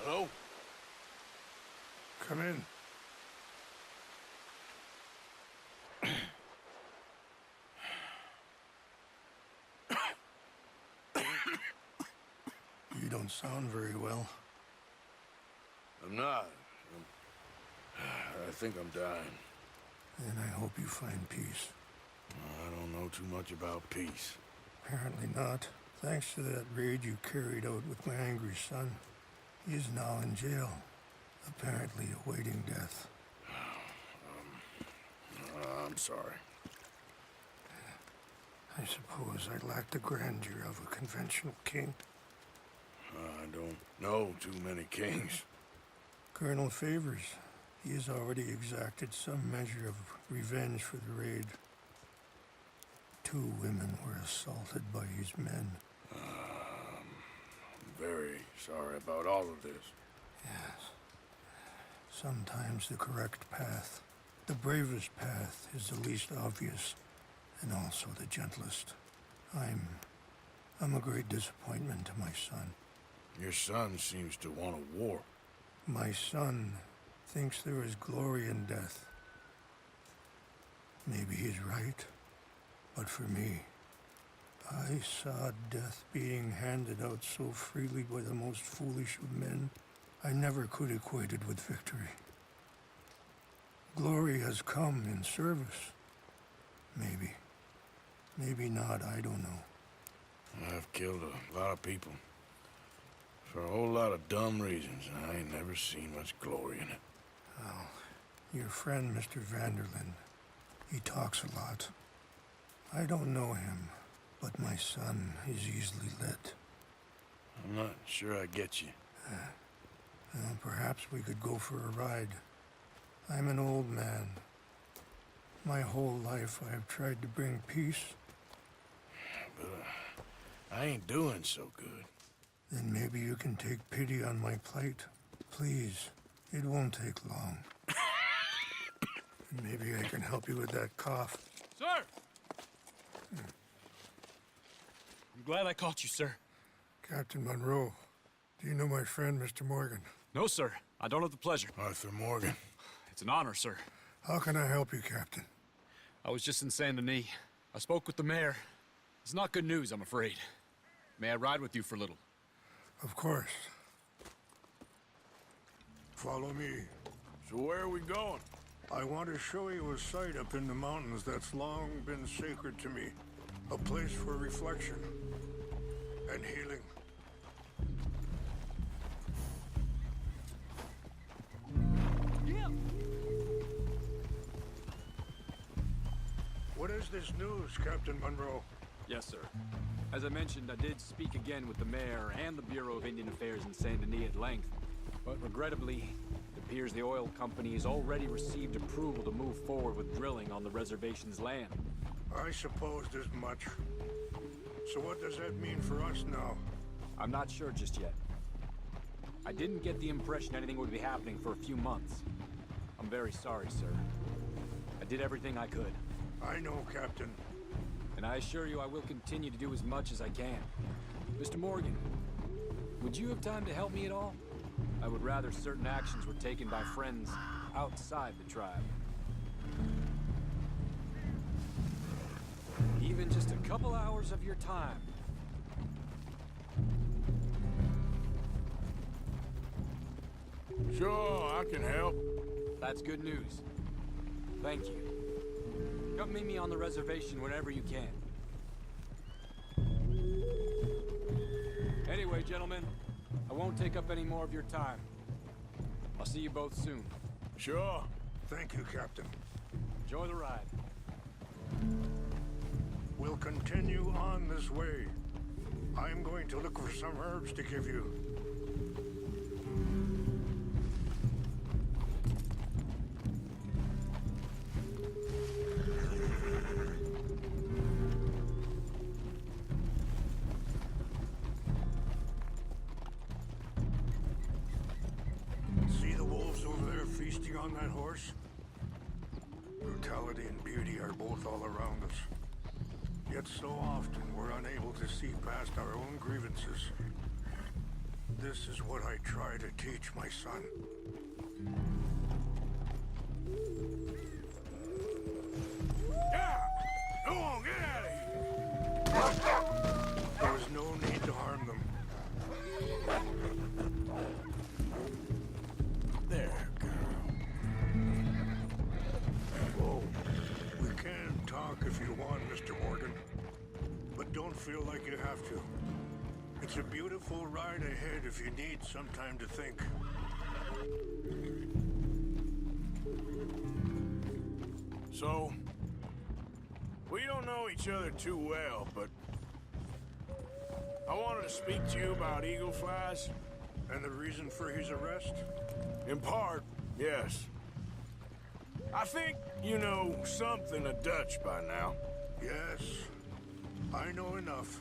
Hello? Come in. You don't sound very well. I'm not. I think I'm dying. Then I hope you find peace. I don't know too much about peace. Apparently not. Thanks to that raid you carried out with my angry son. He is now in jail, apparently awaiting death. I'm sorry. I suppose I lack the grandeur of a conventional king. I don't know too many kings. Colonel Favors, he has already exacted some measure of revenge for the raid. 2 women were assaulted by his men. I'm very sorry about all of this. Yes. Sometimes the correct path, the bravest path, is the least obvious, and also the gentlest. I'm a great disappointment to my son. Your son seems to want a war. My son thinks there is glory in death. Maybe he's right, but for me, I saw death being handed out so freely by the most foolish of men, I never could equate it with victory. Glory has come in service. Maybe. Maybe not, I don't know. I've killed a lot of people. For a whole lot of dumb reasons, and I ain't never seen much glory in it. Well, your friend, Mr. Vanderlyn, he talks a lot. I don't know him, but my son is easily led. I'm not sure I get you. Well, perhaps we could go for a ride. I'm an old man. My whole life I have tried to bring peace. But I ain't doing so good. Then maybe you can take pity on my plight. Please, it won't take long. And maybe I can help you with that cough. Sir! I'm glad I caught you, sir. Captain Monroe, do you know my friend, Mr. Morgan? No, sir. I don't have the pleasure. Arthur Morgan. It's an honor, sir. How can I help you, Captain? I was just in Saint Denis. I spoke with the mayor. It's not good news, I'm afraid. May I ride with you for a little? Of course. Follow me. So where are we going? I want to show you a site up in the mountains that's long been sacred to me. A place for reflection and healing. What is this news, Captain Monroe? Yes, sir. As I mentioned, I did speak again with the mayor and the Bureau of Indian Affairs in Saint Denis at length. But regrettably, it appears the oil company has already received approval to move forward with drilling on the reservation's land. I supposed as much. So what does that mean for us now? I'm not sure just yet. I didn't get the impression anything would be happening for a few months. I'm very sorry, sir. I did everything I could. I know, Captain. And I assure you I will continue to do as much as I can. Mr. Morgan, would you have time to help me at all? I would rather certain actions were taken by friends outside the tribe. Even just a couple hours of your time. Sure, I can help. That's good news. Thank you. Come meet me on the reservation whenever you can. Anyway, gentlemen, I won't take up any more of your time. I'll see you both soon. Sure. Thank you, Captain. Enjoy the ride. We'll continue on this way. I'm going to look for some herbs to give you. See the wolves over there feasting on that horse? Brutality and beauty are both all around us. Yet so often we're unable to see past our own grievances. This is what I try to teach my son. Yeah! Go on, get out of here! There was no need to harm them. There, girl. Whoa. We can talk if you want, Mr. Morgan. But don't feel like you have to. It's a beautiful ride ahead if you need some time to think. So, we don't know each other too well, but I wanted to speak to you about eagle flies. And the reason for his arrest? In part, yes. I think you know something of Dutch by now. Yes. I know enough.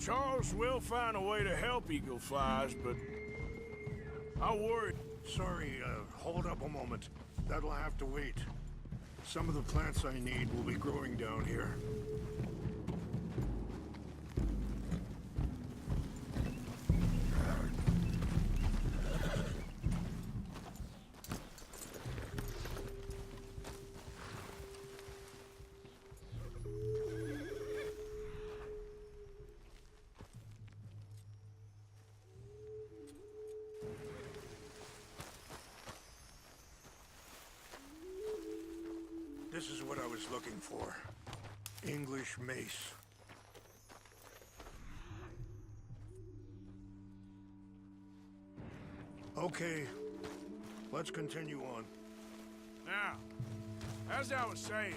Charles will find a way to help eagle flies, but I worry. Sorry, hold up a moment. That'll have to wait. Some of the plants I need will be growing down here. This is what I was looking for. English mace. Okay, let's continue on. Now, as I was saying,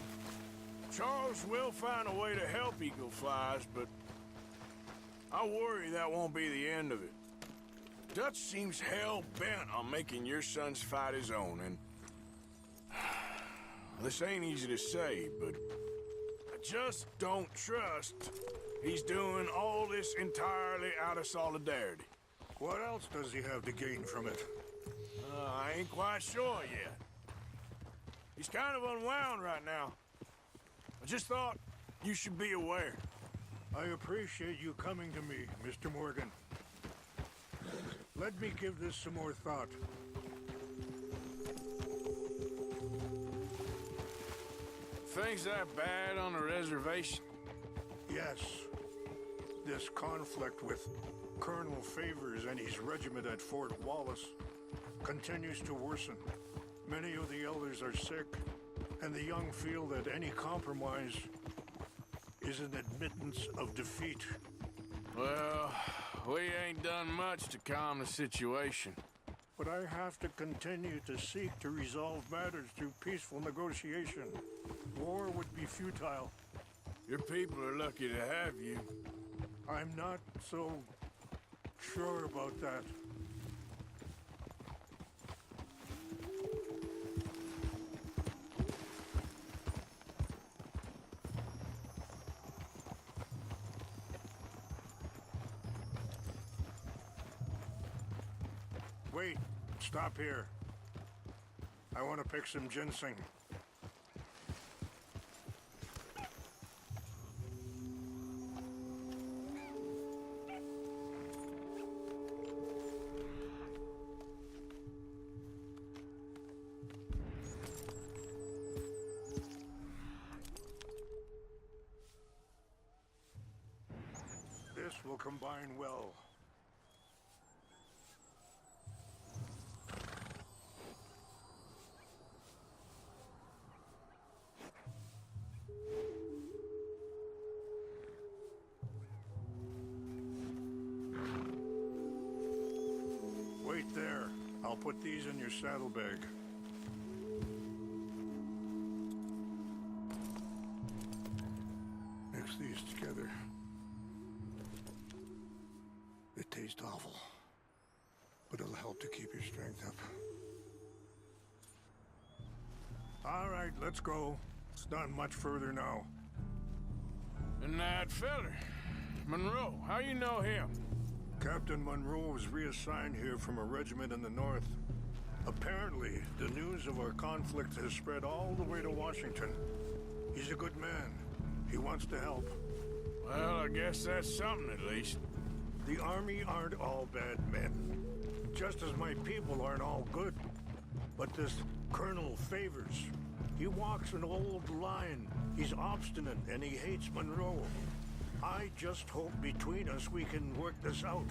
Charles will find a way to help eagle flies, but I worry that won't be the end of it. Dutch seems hell-bent on making your son's fight his own, and this ain't easy to say, but I just don't trust he's doing all this entirely out of solidarity. What else does he have to gain from it? I ain't quite sure yet. He's kind of unwound right now. I just thought you should be aware. I appreciate you coming to me, Mr. Morgan. Let me give this some more thought. Things that bad on the reservation? Yes. This conflict with Colonel Favors and his regiment at Fort Wallace continues to worsen. Many of the elders are sick, and the young feel that any compromise is an admittance of defeat. Well, we ain't done much to calm the situation. But I have to continue to seek to resolve matters through peaceful negotiation. War would be futile. Your people are lucky to have you. I'm not so sure about that. Wait, stop here. I want to pick some ginseng. This will combine well. Wait there. I'll put these in your saddlebag. Mix these together. It tastes awful, but it'll help to keep your strength up. All right, let's go. It's not much further now. And that feller, Monroe, how you know him? Captain Monroe was reassigned here from a regiment in the north. Apparently, the news of our conflict has spread all the way to Washington. He's a good man. He wants to help. Well, I guess that's something at least. The Army aren't all bad men. just as my people aren't all good. But this Colonel Favors, he walks an old line. He's obstinate and he hates Monroe. I just hope between us we can work this out.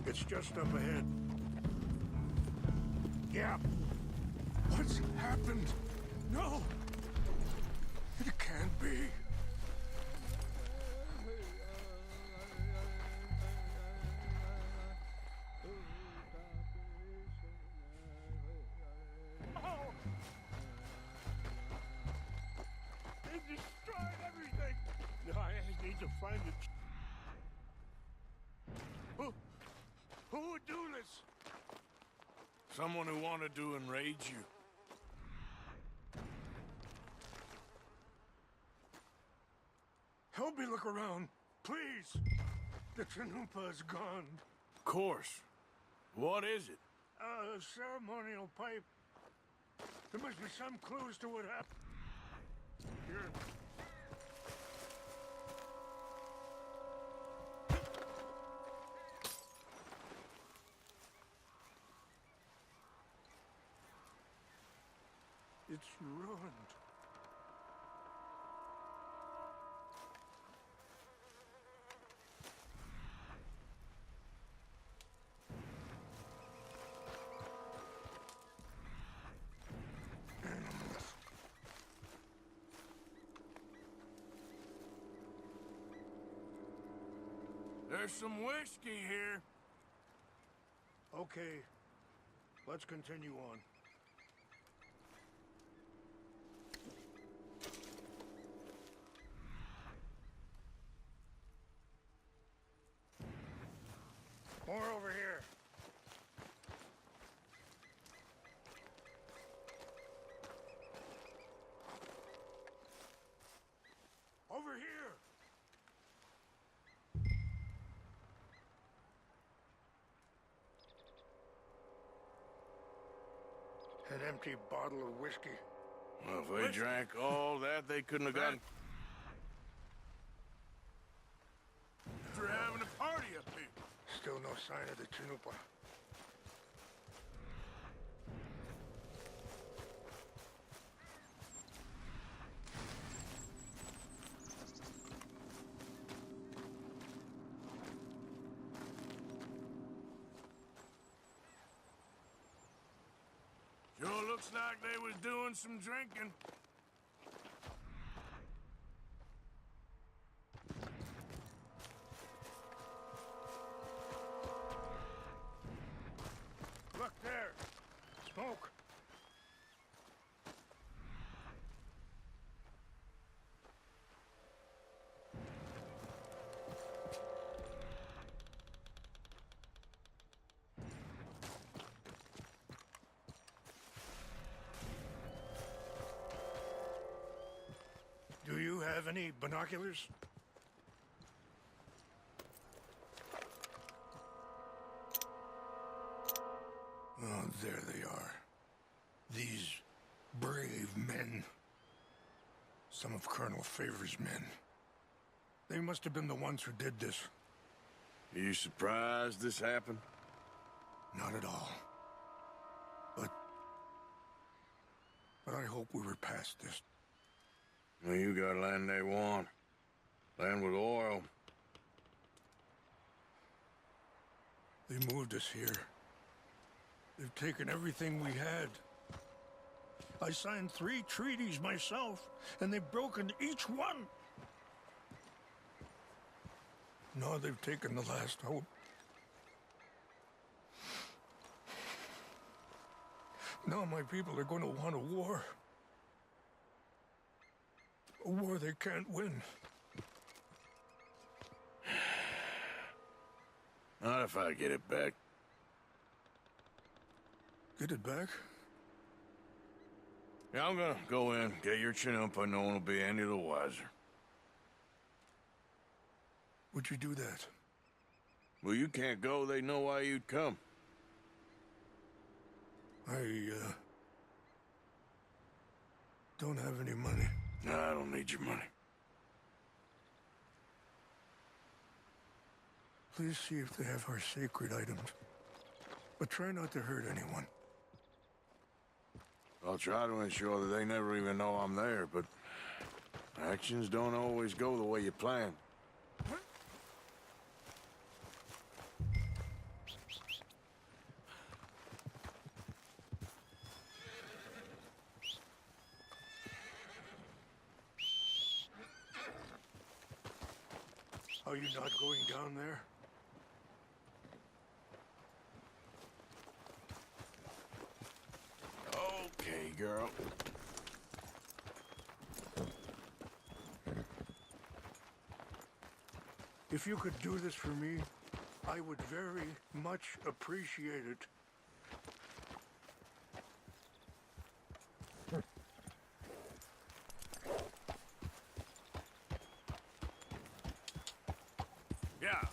It's just up ahead. Yeah. What's happened? No! It can't be. Oh! They destroyed everything! No, I need to find it. Who would do this? Someone who wanted to enrage you. Help me look around, please. The Chanupa is gone. Of course. What is it? A ceremonial pipe. There must be some clues to what happened. Here. It's ruined. There's some whiskey here. Okay, let's continue on. More over here. Over here. An empty bottle of whiskey. Well, if they drank all that, they couldn't have gotten... You're having a party up here. Still no sign of the Chanupa. Sure looks like they was doing some drinking. Look there. Smoke. Do you have any binoculars? Oh, there they are. These brave men. Some of Colonel Favor's men. They must have been the ones who did this. Are you surprised this happened? Not at all. But I hope we were past this. Well, you got land they want. Land with oil. They moved us here. They've taken everything we had. I signed 3 treaties myself, and they've broken each one. Now they've taken the last hope. Now my people are going to want a war. A war they can't win. Not if I get it back. Get it back? Yeah, I'm gonna go in, get your Chinoopa, and no one will be any the wiser. Would you do that? Well, you can't go, they know why you'd come. I don't have any money. No, I don't need your money. Please see if they have our sacred items. But try not to hurt anyone. I'll try to ensure that they never even know I'm there, but actions don't always go the way you plan. Are you not going down there? Okay, girl. If you could do this for me, I would very much appreciate it. Yeah.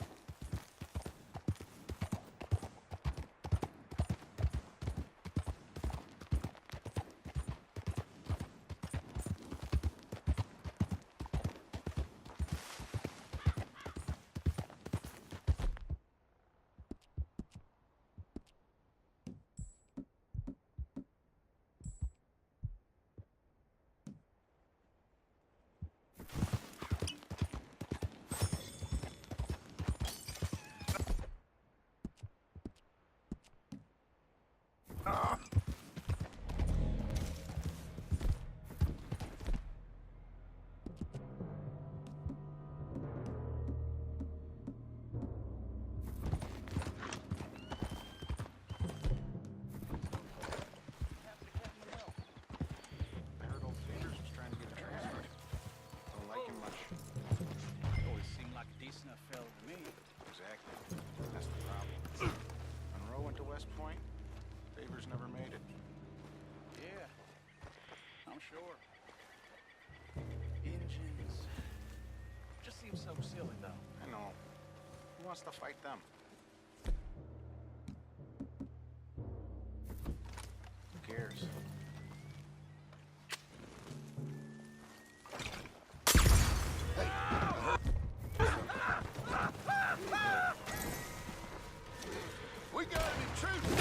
Sure. Engines. Just seems so silly, though. I know. Who wants to fight them? Who cares? We got an intruder!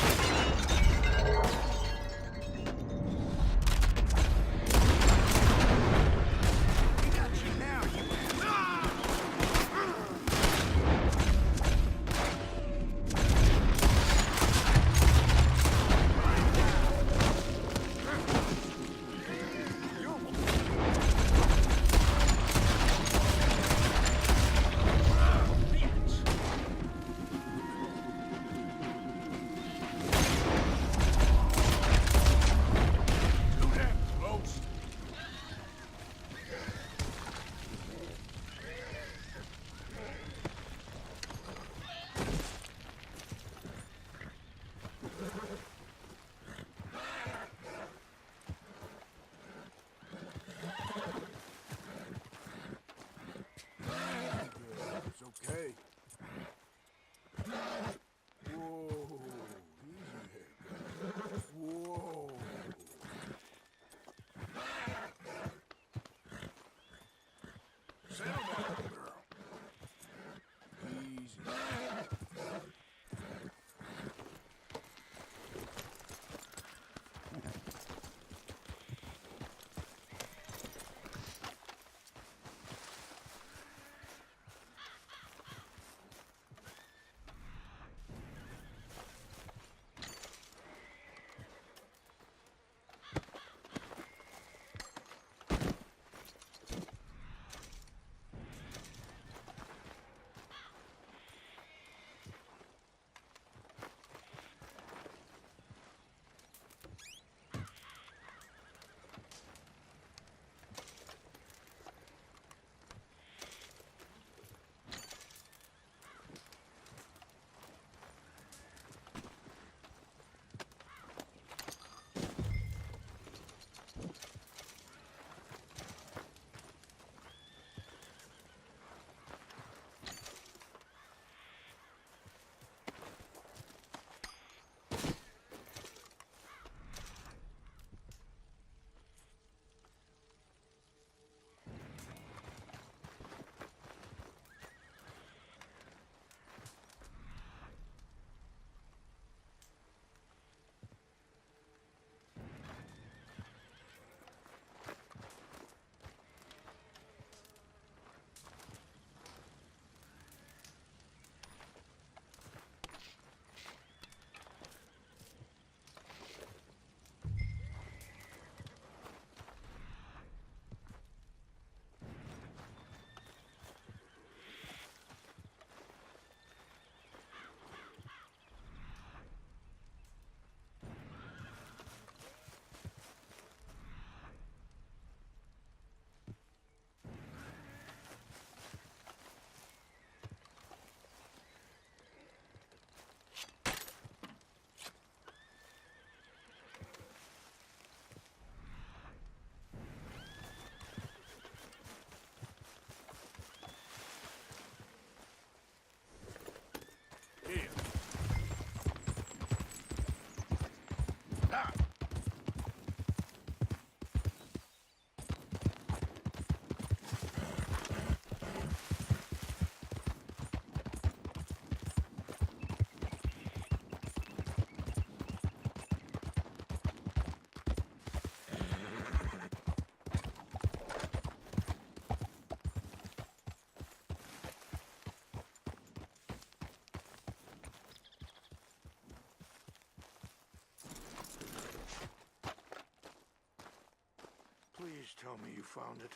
tell me you found it?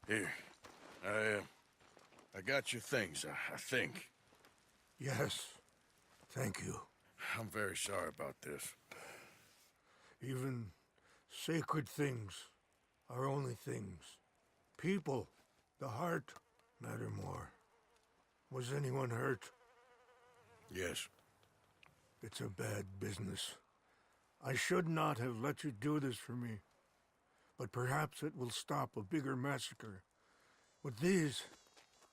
Here. I got your things, I think. Yes. Thank you. I'm very sorry about this. Even sacred things are only things. People, the heart, matter more. Was anyone hurt? Yes. It's a bad business. I should not have let you do this for me. But perhaps it will stop a bigger massacre. With these,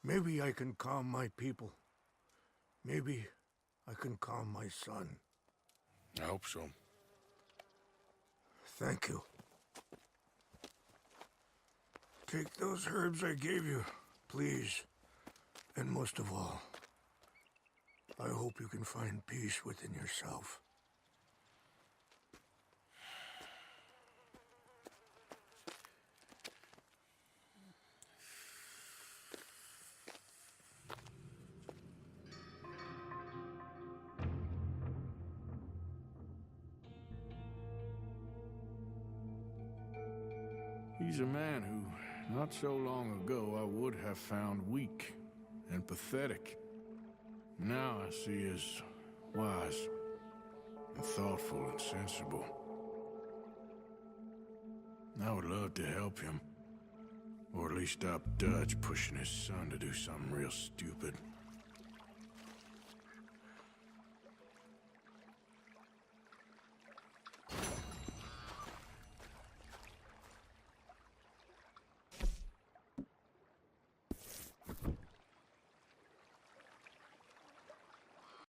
maybe I can calm my people. Maybe I can calm my son. I hope so. Thank you. Take those herbs I gave you, please. And most of all, I hope you can find peace within yourself. He's a man who, not so long ago, I would have found weak and pathetic. Now I see as wise and thoughtful and sensible. I would love to help him. Or at least stop Dutch pushing his son to do something real stupid.